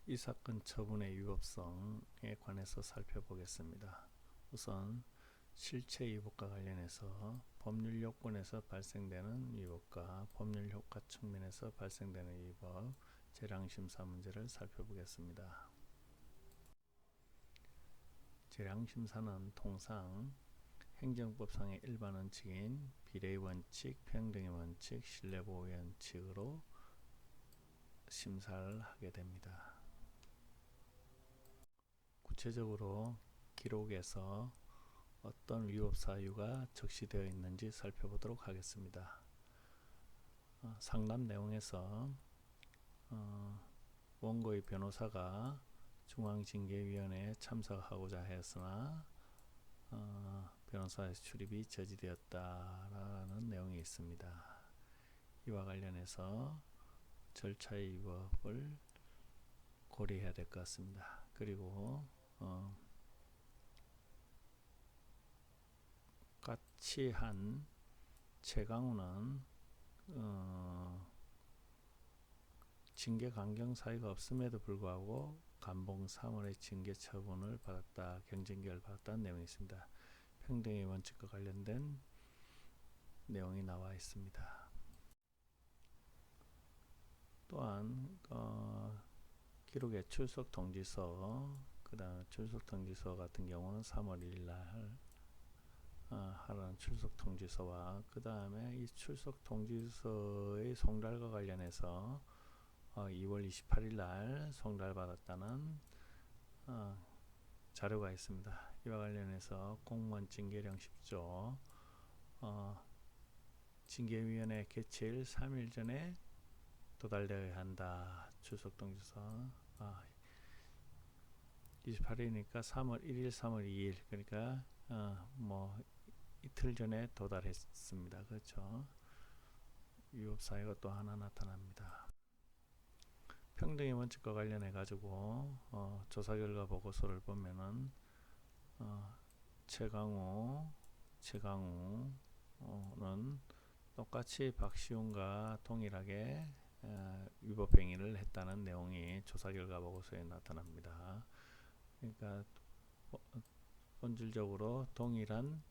이 사건 처분의 위법성에 관해서 살펴보겠습니다. 우선 실체 위법과 관련해서 법률 요건에서 발생되는 위법과 법률 효과 측면에서 발생되는 위법, 재량심사 문제를 살펴보겠습니다. 재량심사는 통상 행정법상의 일반 원칙인 비례의 원칙, 평등의 원칙, 신뢰보호의 원칙으로 심사를 하게 됩니다. 구체적으로 기록에서 어떤 위법 사유가 적시되어 있는지 살펴보도록 하겠습니다. 상담 내용에서 원고의 변호사가 중앙징계위원회에 참석하고자 하였으나 변호사의 출입이 저지되었다라는 내용이 있습니다. 이와 관련해서 절차의 위법을 고려해야 될 것 같습니다. 그리고 같이 한 최강우는 징계 강경 사유가 없음에도 불구하고 감봉 3월의 징계 처분을 받았다, 경징계를 받았다는 내용이 있습니다. 평등의 원칙과 관련된 내용이 나와 있습니다. 또한 기록의 출석 통지서, 그 다음 출석 통지서 같은 경우는 3월 1일 날 하라는 출석 통지서와 그 다음에 이 출석 통지서의 송달과 관련해서 2월 28일 날 송달받았다는 자료가 있습니다. 이와 관련해서 공무원 징계령 10조 징계위원회 개최일 3일 전에 도달되어야 한다. 출석 통지서 28일이니까 3월 1일, 3월 2일, 그러니까 이틀 전에 도달했습니다. 그렇죠? 위법 사유가 또 하나 나타납니다. 평등의 원칙과 관련해 가지고 조사 결과 보고서를 보면은 최강우는 똑같이 박시훈과 동일하게 위법 행위를 했다는 내용이 조사 결과 보고서에 나타납니다. 그러니까 본질적으로 동일한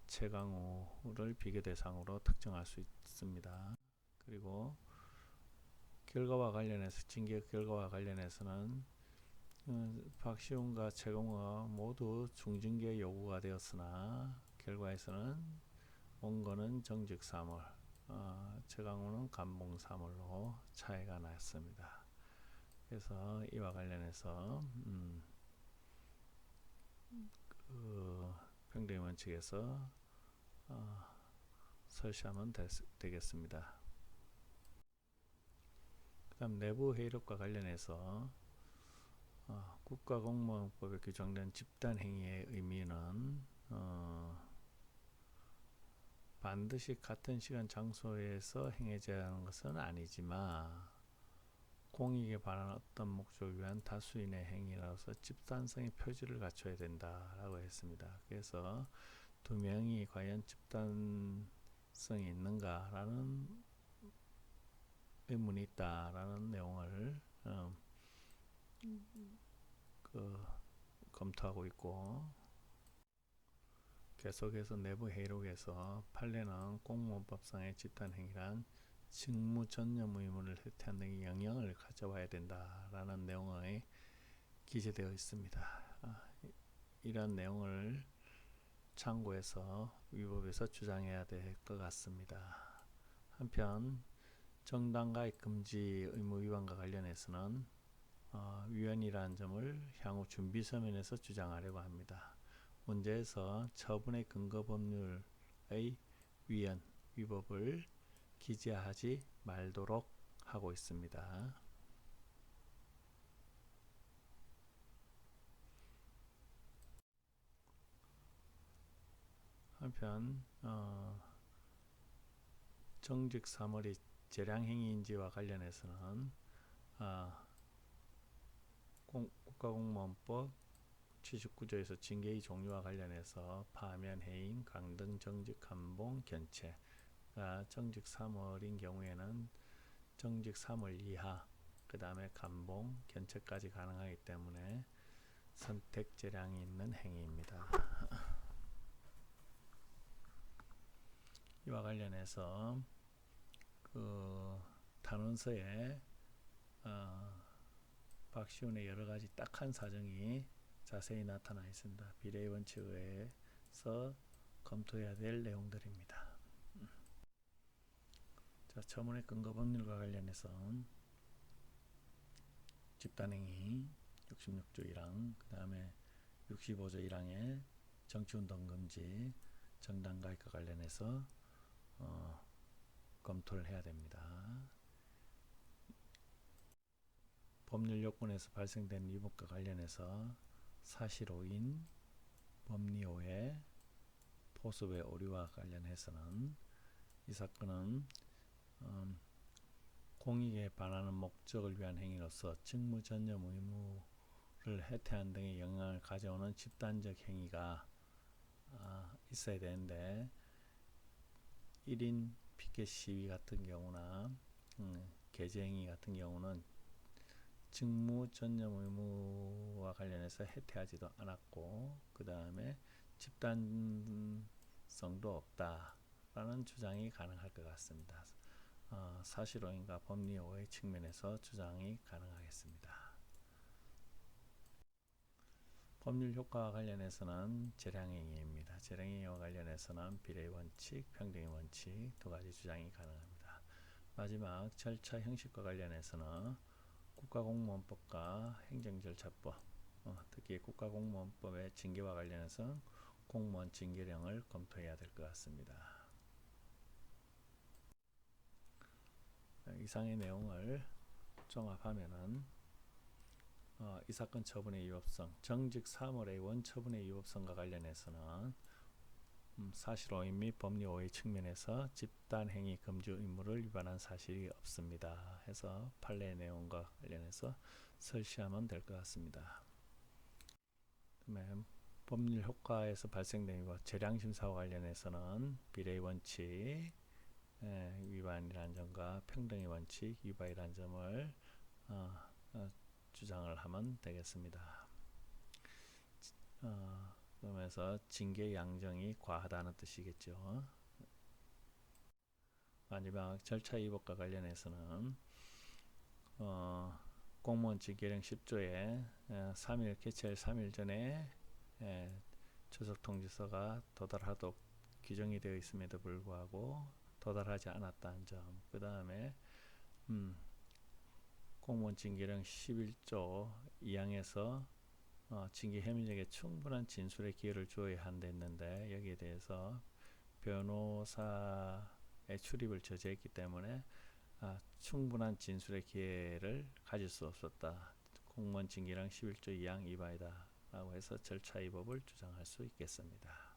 최강우를 비교 대상으로 특정할 수 있습니다. 그리고 결과와 관련해서 징계 결과와 관련해서는 박시훈과 최강우가 모두 중징계 요구가 되었으나 결과에서는 원고는 정직 3월, 최강우는 감봉 3월로 차이가 났습니다. 그래서 이와 관련해서 평등의 원칙에서 설시하면 되겠습니다. 그 다음 내부 회의록과 관련해서 국가공무원법에 규정된 집단행위의 의미는 반드시 같은 시간 장소에서 행해져야 하는 것은 아니지만 공익에 반한 어떤 목적을 위한 다수인의 행위라서 집단성의 표지를 갖춰야 된다라고 했습니다. 그래서 두 명이 과연 집단성이 있는가라는 의문이 있다라는 내용을 검토하고 있고, 계속해서 내부 회의록에서 판례는 공무원법상의 집단행위란 직무 전념 의무를 해태하는 데 영향을 가져와야 된다라는 내용이 기재되어 있습니다. 이런 내용을 참고해서 위법에서 주장해야 될 것 같습니다. 한편 정당가입 금지 의무 위반과 관련해서는 위헌이라는 점을 향후 준비 서면에서 주장하려고 합니다. 문제에서 처분의 근거 법률의 위헌, 위법을 기재하지 말도록 하고 있습니다. 한편 정직 3월이 재량행위인지와 관련해서는 국가공무원법 79조에서 징계의 종류와 관련해서 파면, 해임, 강등, 정직, 감봉, 견책, 정직 3월인 경우에는 정직 3월 이하, 그 다음에 감봉, 견책까지 가능하기 때문에 선택 재량이 있는 행위입니다. 이와 관련해서 그 탄원서에 박시훈의 여러가지 딱한 사정이 자세히 나타나 있습니다. 비례의 원칙에 의해서 검토해야 될 내용들입니다. 자, 처분의 근거 법률과 관련해서 집단행위 66조 1항, 그 다음에 65조 1항의 정치운동 금지, 정당가입과 관련해서 검토를 해야 됩니다. 법률 요건에서 발생된 위법과 관련해서 사실오인, 법리오해, 포섭의 오류와 관련해서는 이 사건은 공익에 반하는 목적을 위한 행위로서 직무 전념 의무를 해태한 등의 영향을 가져오는 집단적 행위가 있어야 되는데 1인 피켓 시위 같은 경우나 개제 행위 같은 경우는 직무 전념 의무와 관련해서 해태하지도 않았고 그 다음에 집단성도 없다라는 주장이 가능할 것 같습니다. 사실오인과 법리오해 측면에서 주장이 가능하겠습니다. 법률 효과와 관련해서는 재량행위입니다. 재량행위와 관련해서는 비례의 원칙, 평등의 원칙 두 가지 주장이 가능합니다. 마지막 절차 형식과 관련해서는 국가공무원법과 행정절차법, 특히 국가공무원법의 징계와 관련해서 공무원 징계령을 검토해야 될 것 같습니다. 이상의 내용을 종합하면은 이 사건 처분의 위법성, 정직 사물의 원처분의 위법성과 관련해서는 사실오인 및 법리오해 측면에서 집단행위 금지 의무를 위반한 사실이 없습니다. 해서 판례 내용과 관련해서 설시하면 될 것 같습니다. 그다음에 법률 효과에서 발생된 위법, 재량심사와 관련해서는 비례의 원칙 위반이라는 점과 평등의 원칙 위반이라는 점을 주장을 하면 되겠습니다. 그러면서 징계 양정이 과하다는 뜻이겠죠. 마지막 절차 위법과 관련해서는 공무원 징계령 10조에 3일 개최일 3일 전에 출석 통지서가 도달하도록 규정이 되어 있음에도 불구하고 도달하지 않았다는 점, 그 다음에 공무원 징계령 11조 2항에서 징계 혐의적에 충분한 진술의 기회를 주어야 한다 했는데 여기에 대해서 변호사의 출입을 저지했기 때문에 충분한 진술의 기회를 가질 수 없었다. 공무원 징계령 11조 2항 위반이다 라고 해서 절차 위법을 주장할 수 있겠습니다.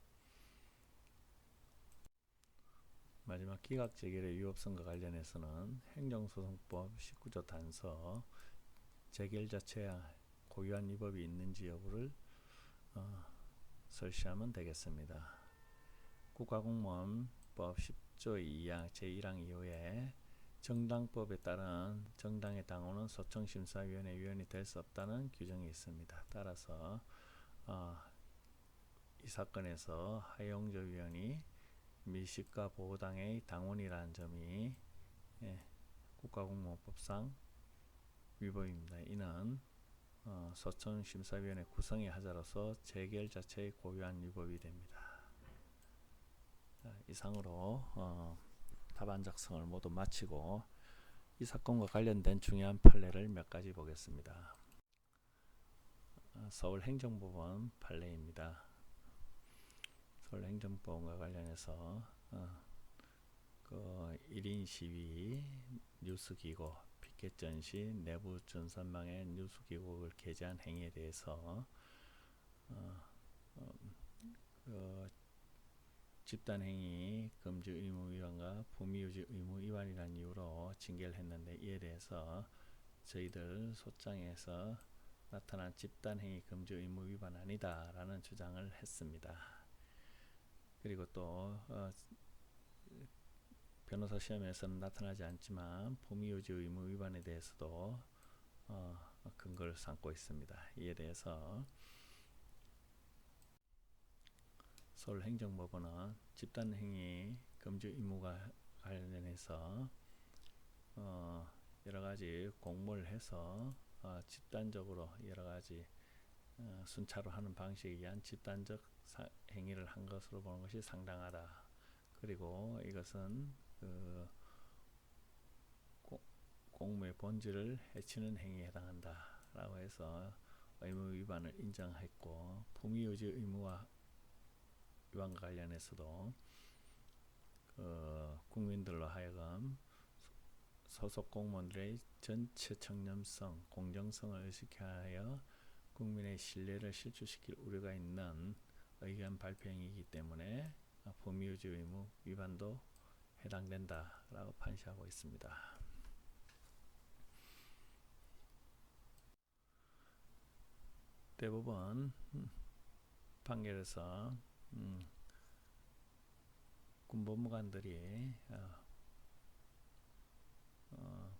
마지막 기각재결의 위법성과 관련해서는 행정소송법 19조 단서 재결 자체에 고유한 위법이 있는지 여부를 설시하면 되겠습니다. 국가공무원법 10조 2항 제1항 이후에 정당법에 따른 정당의 당원은 소청심사위원회 위원이 될 수 없다는 규정이 있습니다. 따라서 이 사건에서 하용조 위원이 미식가 보호당의 당원이라는 점이 국가공무원법상 위법입니다. 이는 소청심사위원회 구성의 하자로서 재결 자체의 고유한 위법이 됩니다. 이상으로 답안 작성을 모두 마치고 이 사건과 관련된 중요한 판례를 몇 가지 보겠습니다. 서울행정법원 판례입니다. 서울행정법원과 관련해서 그 1인 시위, 뉴스기고, 피켓 전시, 내부 전산망의 뉴스기고를 게재한 행위에 대해서 집단행위 금지 의무 위반과 부미유지 의무 위반이라는 이유로 징계를 했는데 이에 대해서 저희들 소장에서 나타난 집단행위 금지 의무 위반 아니다 라는 주장을 했습니다. 그리고 또 변호사 시험에서는 나타나지 않지만 부미유지 의무 위반에 대해서도 근거를 삼고 있습니다. 이에 대해서 서울행정법원은 집단행위 금지 의무가 관련해서 여러 가지 공모를 해서 집단적으로 여러 가지 순차로 하는 방식에 의한 집단적 행위를 한 것으로 보는 것이 상당하다. 그리고 이것은 그 공무의 본질을 해치는 행위에 해당한다 라고 해서 의무 위반을 인정했고, 품위유지 의무와 위반과 관련해서도 국민들로 하여금 소속 공무원들의 전체 청렴성, 공정성을 의식케 하여 국민의 신뢰를 실추시킬 우려가 있는 의견 발표행위이기 때문에 품위유지 의무 위반도 해당된다라고 판시하고 있습니다. 대법원 판결에서 군법무관들이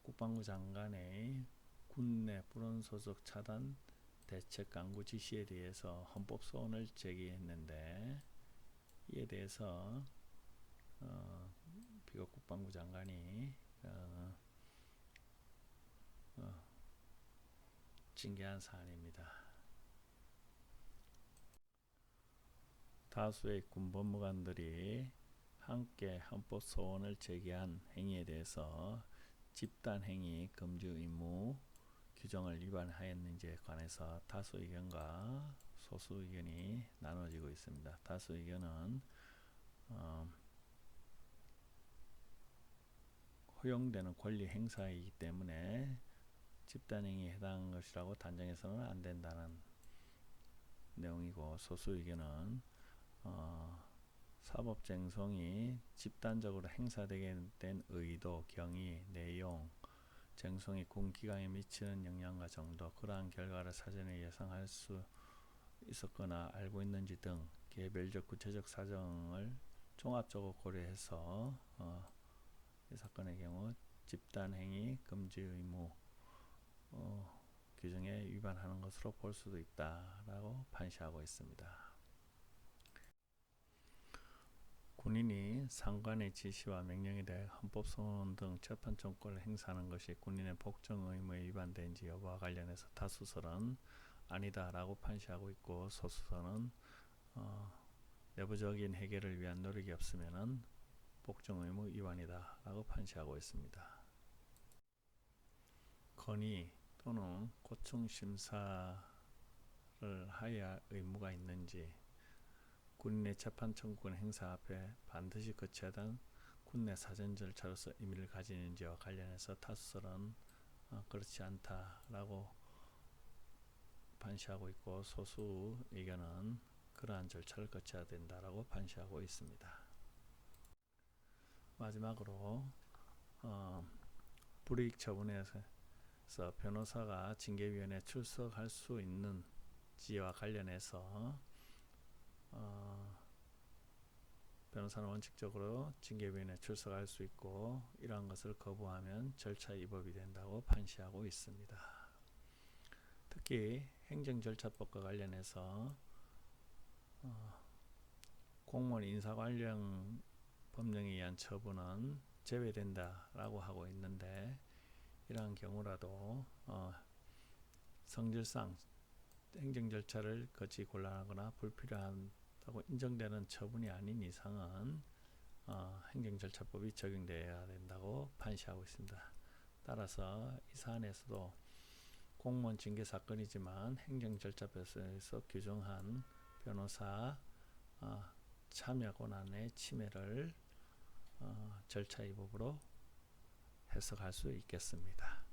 국방부 장관의 군내 불온소속 차단 대책 강구 지시에 대해서 헌법 소원을 제기했는데, 이에 대해서 비록 국방부 장관이 징계한 사안입니다. 다수의 군법무관들이 함께 헌법 소원을 제기한 행위에 대해서 집단행위 금지 의무 규정을 위반하였는지에 관해서 다수 의견과 소수 의견이 나눠지고 있습니다. 다수 의견은 허용되는 권리 행사이기 때문에 집단행위에 해당하는 것이라고 단정해서는 안 된다는 내용이고, 소수 의견은 사법쟁송이 집단적으로 행사되게 된 의도, 경위, 내용, 쟁송이 군 기강에 미치는 영향과 정도, 그러한 결과를 사전에 예상할 수 있었거나 알고 있는지 등 개별적 구체적 사정을 종합적으로 고려해서 이 사건의 경우 집단행위 금지 의무 규정에 위반하는 것으로 볼 수도 있다라고 판시하고 있습니다. 군인이 상관의 지시와 명령에 대해 헌법소원 등 재판청구를 행사하는 것이 군인의 복종 의무에 위반되는지 여부와 관련해서 다수설은 아니다라고 판시하고 있고, 소수설은 내부적인 해결을 위한 노력이 없으면 복종 의무 위반이다라고 판시하고 있습니다. 건의 또는 고충 심사를 하여야 할 의무가 있는지, 군인의 재판 청구권 행사 앞에 반드시 거쳐야 하는 군내 사전 절차로서 의미를 가지는지와 관련해서 다수설은 그렇지 않다라고 판시하고 있고, 소수 의견은 그러한 절차를 거쳐야 된다라고 판시하고 있습니다. 마지막으로 불이익 처분에서 변호사가 징계위원회에 출석할 수 있는지와 관련해서 변호사는 원칙적으로 징계위원회에 출석할 수 있고, 이러한 것을 거부하면 절차 위법이 된다고 판시하고 있습니다. 특히 행정절차법과 관련해서 공무원 인사 관련 법령에 의한 처분은 제외된다라고 하고 있는데, 이러한 경우라도 성질상 행정절차를 거치기 곤란하거나 불필요하다고 인정되는 처분이 아닌 이상은 행정절차법이 적용되어야 된다고 판시하고 있습니다. 따라서 이 사안에서도 공무원 징계 사건이지만 행정절차법에서 규정한 변호사 참여 권한의 침해를 절차 위법으로 해석할 수 있겠습니다.